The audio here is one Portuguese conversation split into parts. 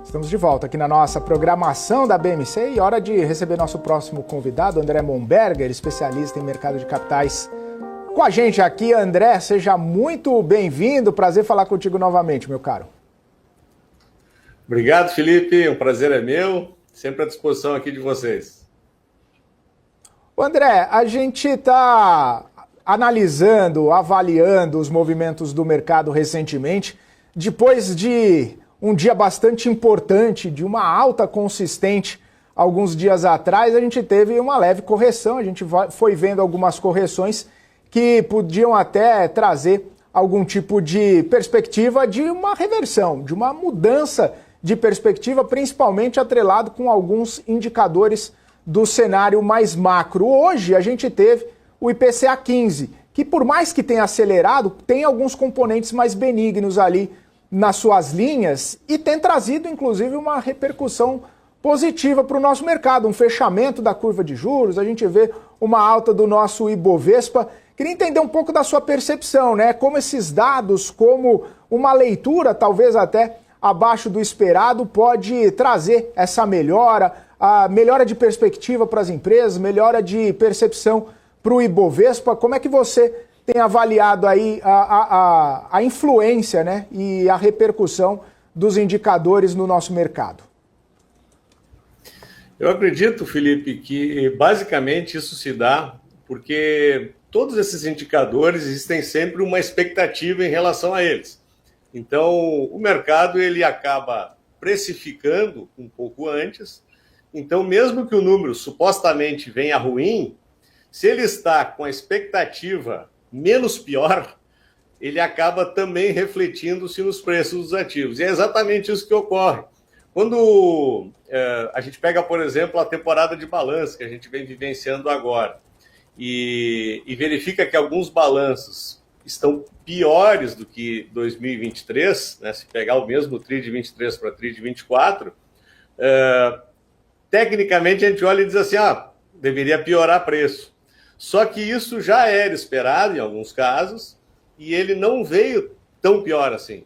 Estamos de volta aqui na nossa programação da BMC e hora de receber nosso próximo convidado, André Momberger, especialista em mercado de capitais. Com a gente aqui, André, seja muito bem-vindo, prazer falar contigo novamente, meu caro. Obrigado, Felipe, um prazer é meu, sempre à disposição aqui de vocês. André, a gente está analisando, avaliando os movimentos do mercado recentemente, depois de um dia bastante importante, de uma alta consistente. Alguns dias atrás a gente teve uma leve correção, a gente foi vendo algumas correções que podiam até trazer algum tipo de perspectiva de uma reversão, de uma mudança de perspectiva, principalmente atrelado com alguns indicadores do cenário mais macro. Hoje a gente teve o IPCA 15, que por mais que tenha acelerado, tem alguns componentes mais benignos ali nas suas linhas e tem trazido, inclusive, uma repercussão positiva para o nosso mercado, um fechamento da curva de juros, a gente vê uma alta do nosso Ibovespa. Queria entender um pouco da sua percepção, né? Como esses dados, como uma leitura, talvez até abaixo do esperado, pode trazer essa melhora, a melhora de perspectiva para as empresas, melhora de percepção para o Ibovespa. Como é que você tem avaliado aí a influência, né, e a repercussão dos indicadores no nosso mercado? Eu acredito, Felipe, que basicamente isso se dá porque todos esses indicadores existem sempre uma expectativa em relação a eles. Então, o mercado ele acaba precificando um pouco antes. Então, mesmo que o número supostamente venha ruim, se ele está com a expectativa menos pior, ele acaba também refletindo-se nos preços dos ativos. E é exatamente isso que ocorre. Quando a gente pega, por exemplo, a temporada de balanço que a gente vem vivenciando agora e verifica que alguns balanços estão piores do que 2023, né? Se pegar o mesmo TRI de 23 para TRI de 24, tecnicamente a gente olha e diz assim, deveria piorar preço. Só que isso já era esperado em alguns casos e ele não veio tão pior assim.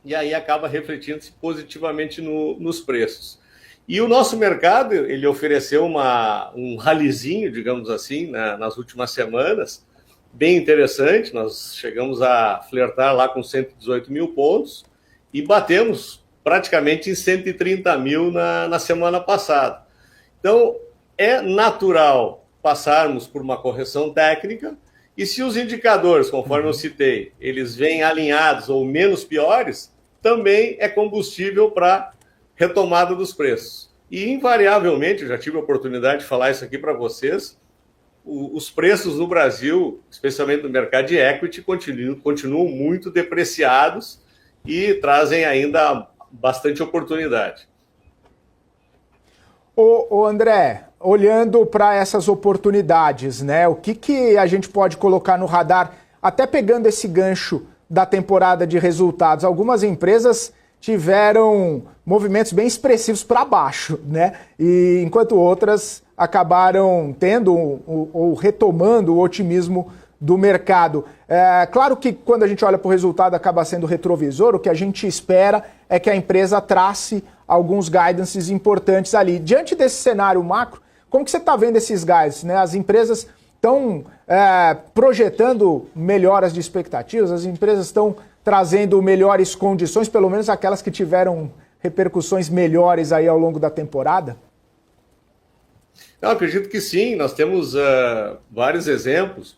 E aí acaba refletindo-se positivamente nos preços. E o nosso mercado, ele ofereceu um ralizinho, digamos assim, nas últimas semanas, bem interessante. Nós chegamos a flertar lá com 118 mil pontos e batemos praticamente em 130 mil na semana passada. Então, é natural passarmos por uma correção técnica, e se os indicadores, conforme eu citei, eles vêm alinhados ou menos piores, também é combustível para retomada dos preços. E invariavelmente, eu já tive a oportunidade de falar isso aqui para vocês, os preços no Brasil, especialmente no mercado de equity, continuam muito depreciados e trazem ainda bastante oportunidade. Ô André, olhando para essas oportunidades, né? O que a gente pode colocar no radar, até pegando esse gancho da temporada de resultados? Algumas empresas tiveram movimentos bem expressivos para baixo, né? E enquanto outras acabaram tendo ou retomando o otimismo do mercado. Claro que quando a gente olha para o resultado acaba sendo retrovisor, o que a gente espera é que a empresa trace alguns guidances importantes ali. Diante desse cenário macro, como que você está vendo esses guidances, né? As empresas estão projetando melhoras de expectativas, as empresas estão trazendo melhores condições, pelo menos aquelas que tiveram repercussões melhores aí ao longo da temporada? Eu acredito que sim, nós temos vários exemplos.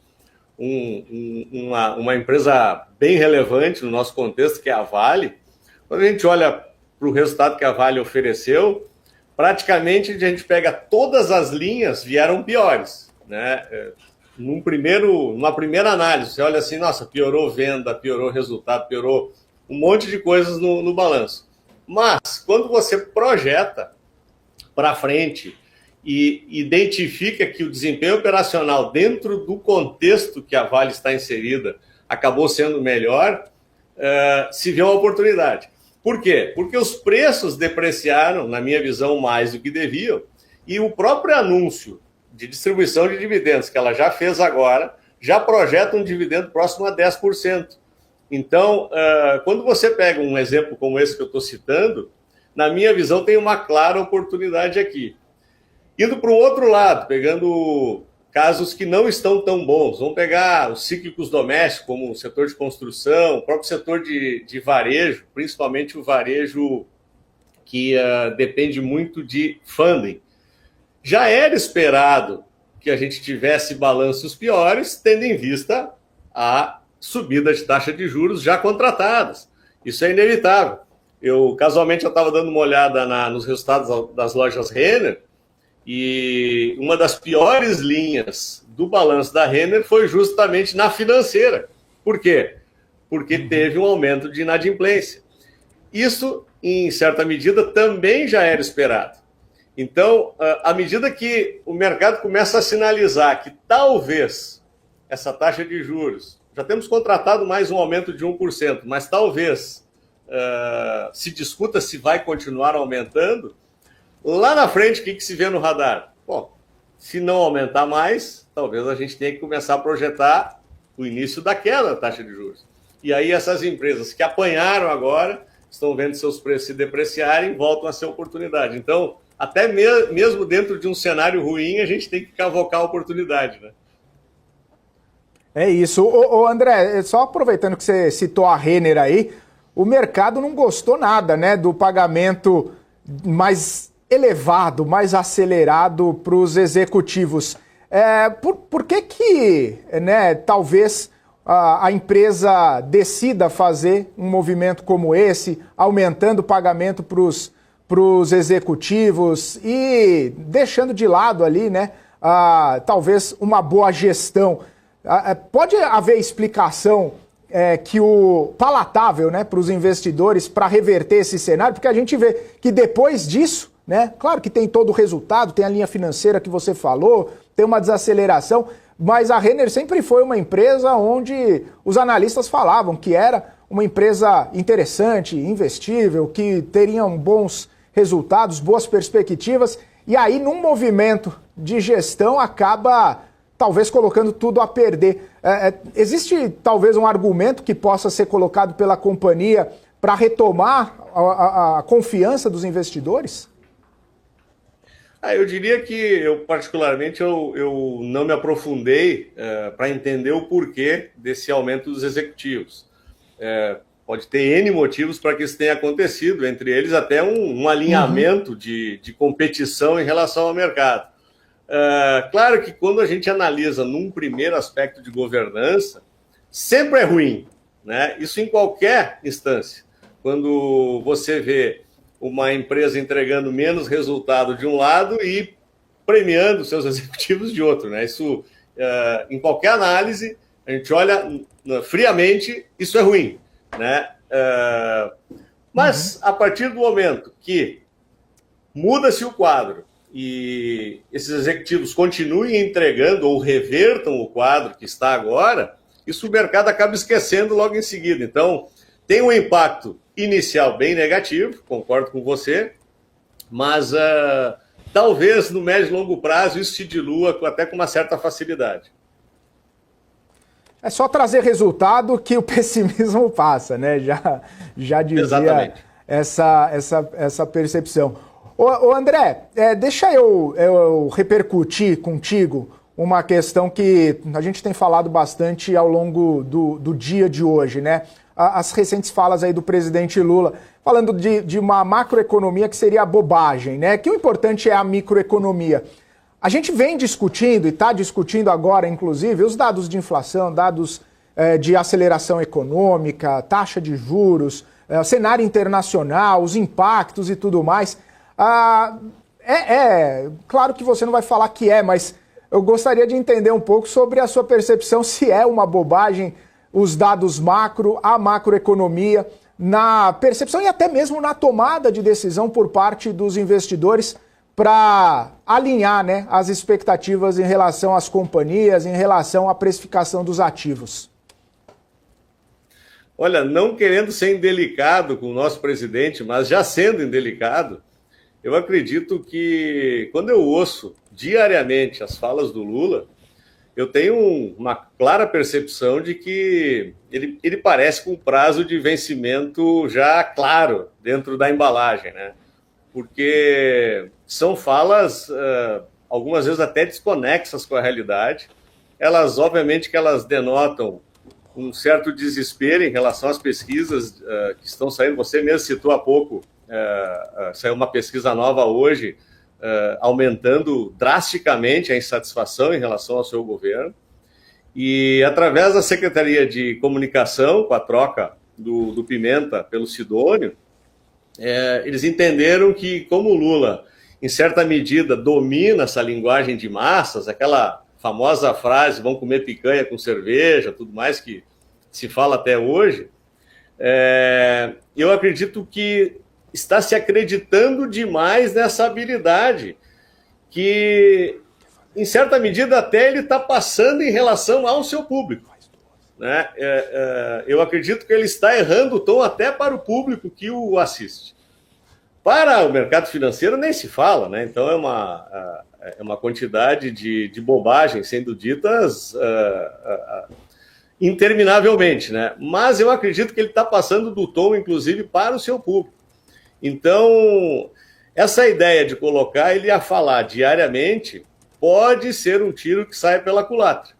Uma empresa bem relevante no nosso contexto, que é a Vale. Quando a gente olha para o resultado que a Vale ofereceu, praticamente a gente pega todas as linhas vieram piores, né? Numa primeira análise, você olha assim, nossa, piorou venda, piorou resultado, piorou um monte de coisas no balanço. Mas, quando você projeta para frente e identifica que o desempenho operacional dentro do contexto que a Vale está inserida acabou sendo melhor, se vê uma oportunidade. Por quê? Porque os preços depreciaram, na minha visão, mais do que deviam, e o próprio anúncio de distribuição de dividendos que ela já fez agora, já projeta um dividendo próximo a 10%. Então, quando você pega um exemplo como esse que eu estou citando, na minha visão, tem uma clara oportunidade aqui. Indo para o outro lado, pegando casos que não estão tão bons, vamos pegar os cíclicos domésticos, como o setor de construção, o próprio setor de varejo, principalmente o varejo que depende muito de funding. Já era esperado que a gente tivesse balanços piores, tendo em vista a subida de taxa de juros já contratadas. Isso é inevitável. Casualmente, eu estava dando uma olhada nos resultados das lojas Renner, e uma das piores linhas do balanço da Renner foi justamente na financeira. Por quê? Porque teve um aumento de inadimplência. Isso, em certa medida, também já era esperado. Então, à medida que o mercado começa a sinalizar que talvez essa taxa de juros, já temos contratado mais um aumento de 1%, mas talvez se discuta se vai continuar aumentando, lá na frente, o que se vê no radar? Bom, se não aumentar mais, talvez a gente tenha que começar a projetar o início da queda da taxa de juros. E aí essas empresas que apanharam agora, estão vendo seus preços se depreciarem, voltam a ser oportunidade. Então, até mesmo dentro de um cenário ruim, a gente tem que cavocar a oportunidade, né? É isso. Ô André, só aproveitando que você citou a Renner aí, o mercado não gostou nada, né, do pagamento mais elevado, mais acelerado para os executivos. Por que, né, talvez a empresa decida fazer um movimento como esse, aumentando o pagamento para os executivos e deixando de lado ali, né, talvez uma boa gestão? Pode haver explicação que o palatável, né, para os investidores para reverter esse cenário? Porque a gente vê que depois disso, né, claro que tem todo o resultado, tem a linha financeira que você falou, tem uma desaceleração, mas a Renner sempre foi uma empresa onde os analistas falavam que era uma empresa interessante, investível, que teriam bons resultados, boas perspectivas, e aí num movimento de gestão acaba talvez colocando tudo a perder. Existe talvez um argumento que possa ser colocado pela companhia para retomar a confiança dos investidores? Eu diria que eu particularmente eu não me aprofundei para entender o porquê desse aumento dos executivos. Pode ter N motivos para que isso tenha acontecido, entre eles até um alinhamento de competição em relação ao mercado. Claro que quando a gente analisa num primeiro aspecto de governança, sempre é ruim, né? Isso em qualquer instância. Quando você vê uma empresa entregando menos resultado de um lado e premiando seus executivos de outro, né? Isso, em qualquer análise, a gente olha friamente, isso é ruim, né? Mas, a partir do momento que muda-se o quadro e esses executivos continuem entregando ou revertam o quadro que está agora, isso o mercado acaba esquecendo logo em seguida. Então, tem um impacto inicial bem negativo, concordo com você, mas talvez no médio e longo prazo isso se dilua até com uma certa facilidade. É só trazer resultado que o pessimismo passa, né? Já dizia Exatamente. essa percepção. Ô André, deixa eu repercutir contigo uma questão que a gente tem falado bastante ao longo do dia de hoje, né? As recentes falas aí do presidente Lula, falando de uma macroeconomia que seria bobagem, né? Que o importante é a microeconomia. A gente vem discutindo, e está discutindo agora, inclusive, os dados de inflação, dados de aceleração econômica, taxa de juros, cenário internacional, os impactos e tudo mais. Claro que você não vai falar que mas eu gostaria de entender um pouco sobre a sua percepção, se é uma bobagem os dados macro, a macroeconomia, na percepção e até mesmo na tomada de decisão por parte dos investidores para alinhar, né, as expectativas em relação às companhias, em relação à precificação dos ativos. Olha, não querendo ser indelicado com o nosso presidente, mas já sendo indelicado, eu acredito que quando eu ouço diariamente as falas do Lula, eu tenho uma clara percepção de que ele parece com um prazo de vencimento já claro dentro da embalagem, né? Porque são falas, algumas vezes até desconexas com a realidade. Elas, obviamente, que elas denotam um certo desespero em relação às pesquisas que estão saindo. Você mesmo citou há pouco, saiu uma pesquisa nova hoje, aumentando drasticamente a insatisfação em relação ao seu governo. E através da Secretaria de Comunicação, com a troca do Pimenta pelo Sidônio, eles entenderam que, como o Lula, em certa medida, domina essa linguagem de massas, aquela famosa frase, vão comer picanha com cerveja, tudo mais que se fala até hoje, eu acredito que está se acreditando demais nessa habilidade, que, em certa medida, até ele está passando em relação ao seu público, né? Eu acredito que ele está errando o tom até para o público que o assiste. Para o mercado financeiro nem se fala, né? Então é uma quantidade de bobagens sendo ditas interminavelmente, né? Mas eu acredito que ele está passando do tom, inclusive, para o seu público. Então, essa ideia de colocar ele a falar diariamente pode ser um tiro que sai pela culatra,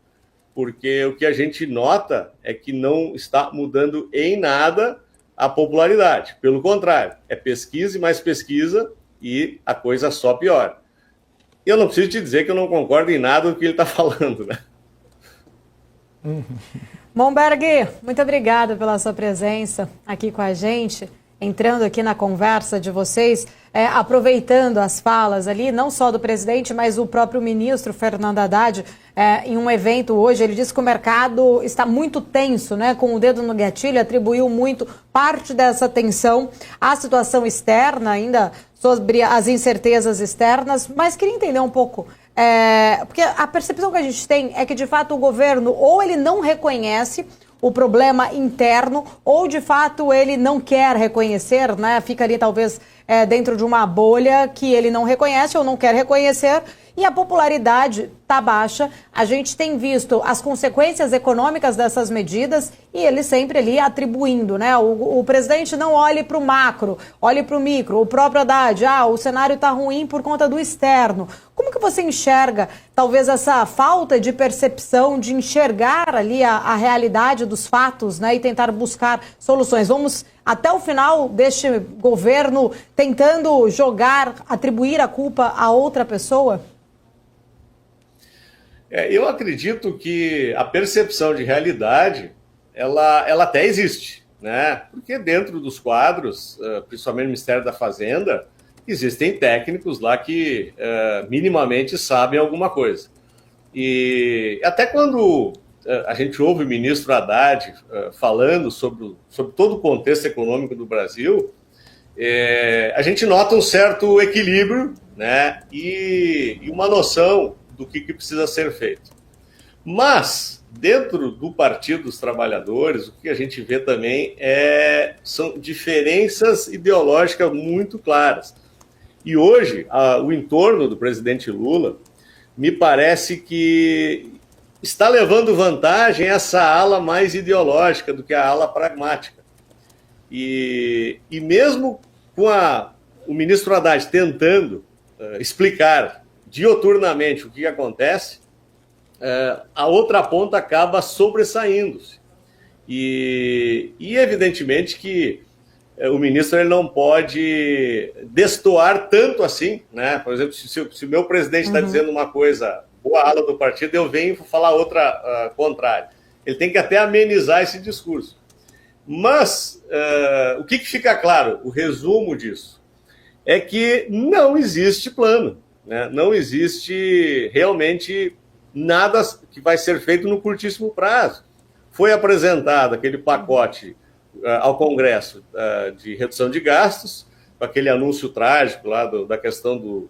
porque o que a gente nota é que não está mudando em nada a popularidade. Pelo contrário, é pesquisa e mais pesquisa e a coisa só piora. Eu não preciso te dizer que eu não concordo em nada do que ele está falando, né? Momberg, muito obrigada pela sua presença aqui com a gente, entrando aqui na conversa de vocês, aproveitando as falas ali, não só do presidente, mas o próprio ministro Fernando Haddad, em um evento hoje, ele disse que o mercado está muito tenso, né, com o dedo no gatilho, atribuiu muito parte dessa tensão à situação externa, ainda sobre as incertezas externas, mas queria entender um pouco, porque a percepção que a gente tem é que, de fato, o governo ou ele não reconhece o problema interno, ou de fato ele não quer reconhecer, né? Fica ali talvez dentro de uma bolha que ele não reconhece ou não quer reconhecer, e a popularidade está baixa. A gente tem visto as consequências econômicas dessas medidas e ele sempre ali atribuindo, né? O presidente não olhe para o macro, olhe para o micro. O próprio Haddad, o cenário está ruim por conta do externo. Como que você enxerga, talvez, essa falta de percepção, de enxergar ali a realidade dos fatos, né? E tentar buscar soluções? Vamos até o final deste governo tentando atribuir a culpa a outra pessoa? Eu acredito que a percepção de realidade, ela até existe, né? Porque dentro dos quadros, principalmente no Ministério da Fazenda, existem técnicos lá que minimamente sabem alguma coisa. E até quando a gente ouve o ministro Haddad falando sobre todo o contexto econômico do Brasil, a gente nota um certo equilíbrio, né? E uma noção do que precisa ser feito. Mas, dentro do Partido dos Trabalhadores, o que a gente vê também são diferenças ideológicas muito claras. E hoje, o entorno do presidente Lula, me parece que está levando vantagem essa ala mais ideológica do que a ala pragmática. E mesmo com o ministro Haddad tentando explicar dioturnamente o que acontece, a outra ponta acaba sobressaindo-se. E evidentemente que o ministro ele não pode destoar tanto assim, né? Por exemplo, se o meu presidente está dizendo uma coisa, boa ala do partido, eu venho falar outra contrária. Ele tem que até amenizar esse discurso. Mas o que fica claro, o resumo disso, é que não existe plano, né? Não existe realmente nada que vai ser feito no curtíssimo prazo. Foi apresentado aquele pacote ao Congresso de redução de gastos, com aquele anúncio trágico lá da questão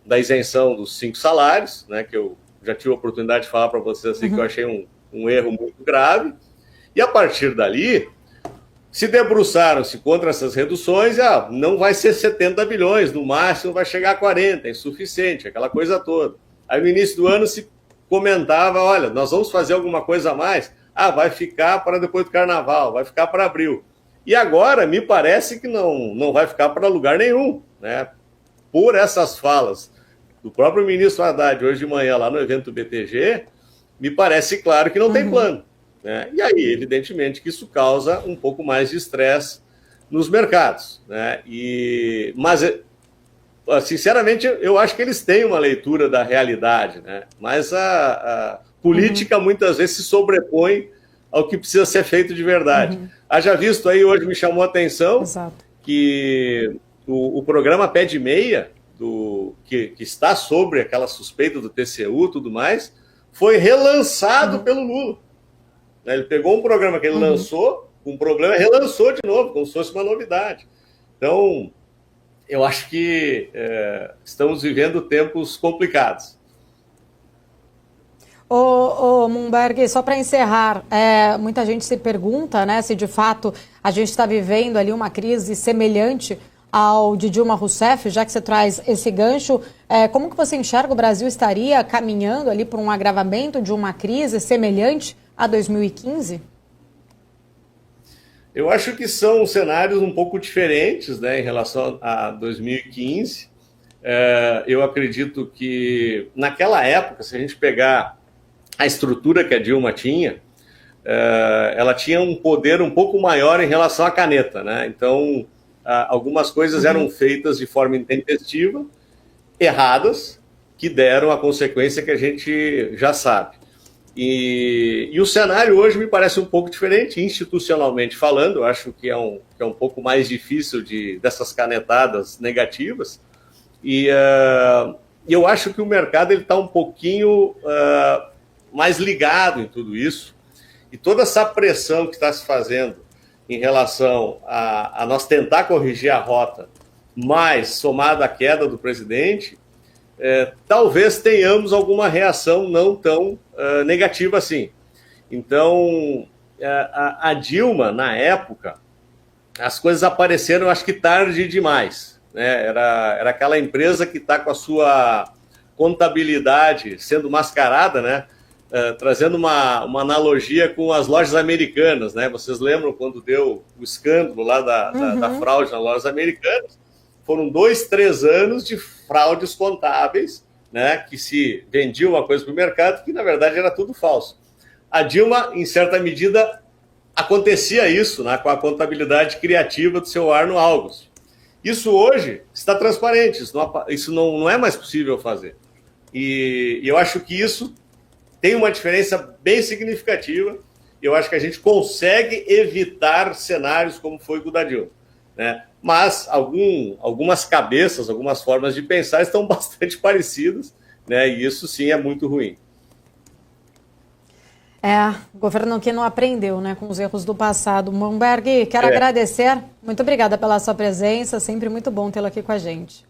da isenção dos 5 salários, né, que eu já tive a oportunidade de falar para vocês assim, que eu achei um erro muito grave. E a partir dali, se debruçaram-se contra essas reduções, não vai ser 70 bilhões, no máximo vai chegar a 40, é insuficiente, aquela coisa toda. Aí no início do ano se comentava, olha, nós vamos fazer alguma coisa a mais, vai ficar para depois do Carnaval, vai ficar para abril. E agora me parece que não vai ficar para lugar nenhum, né? Por essas falas do próprio ministro Haddad hoje de manhã lá no evento do BTG, me parece claro que não tem plano, né? E aí, evidentemente, que isso causa um pouco mais de estresse nos mercados, né? Mas, sinceramente, eu acho que eles têm uma leitura da realidade, né? Mas a política muitas vezes se sobrepõe ao que precisa ser feito de verdade. Haja visto aí, hoje me chamou a atenção que o programa Pé de Meia, que está sobre aquela suspeita do TCU e tudo mais, foi relançado pelo Lula. Ele pegou um programa que ele lançou, um problema, relançou de novo, como se fosse uma novidade. Então, eu acho que estamos vivendo tempos complicados. Ô Mumberg, só para encerrar, muita gente se pergunta, né, se de fato a gente está vivendo ali uma crise semelhante ao de Dilma Rousseff, já que você traz esse gancho, como que você enxerga o Brasil estaria caminhando ali por um agravamento de uma crise semelhante a 2015? Eu acho que são cenários um pouco diferentes, né, em relação a 2015. Eu acredito que naquela época, se a gente pegar a estrutura que a Dilma tinha, ela tinha um poder um pouco maior em relação à caneta, né? Então, algumas coisas eram feitas de forma intempestiva, erradas, que deram a consequência que a gente já sabe. E o cenário hoje me parece um pouco diferente, institucionalmente falando. Eu acho que é um pouco mais difícil dessas canetadas negativas. E eu acho que o mercado está um pouquinho mais ligado em tudo isso. E toda essa pressão que está se fazendo em relação a nós tentar corrigir a rota, mas somado à queda do presidente, talvez tenhamos alguma reação não tão negativa assim. Então, a Dilma, na época, as coisas apareceram, acho que tarde demais, né? Era aquela empresa que está com a sua contabilidade sendo mascarada, né? Trazendo uma analogia com as lojas americanas, né? Vocês lembram quando deu o escândalo lá da fraude nas lojas americanas? Foram 2, 3 anos de fraudes contábeis, né? Que se vendia uma coisa para o mercado que, na verdade, era tudo falso. A Dilma, em certa medida, acontecia isso, né? Com a contabilidade criativa do seu Arno August. Isso hoje está transparente, isso não é mais possível fazer. E eu acho que isso tem uma diferença bem significativa. Eu acho que a gente consegue evitar cenários como foi o da Dilma, né? Mas algumas cabeças, algumas formas de pensar estão bastante parecidas, né? E isso sim é muito ruim. O governo que não aprendeu, né, com os erros do passado. Mumberg, quero agradecer. Muito obrigada pela sua presença, sempre muito bom tê-lo aqui com a gente.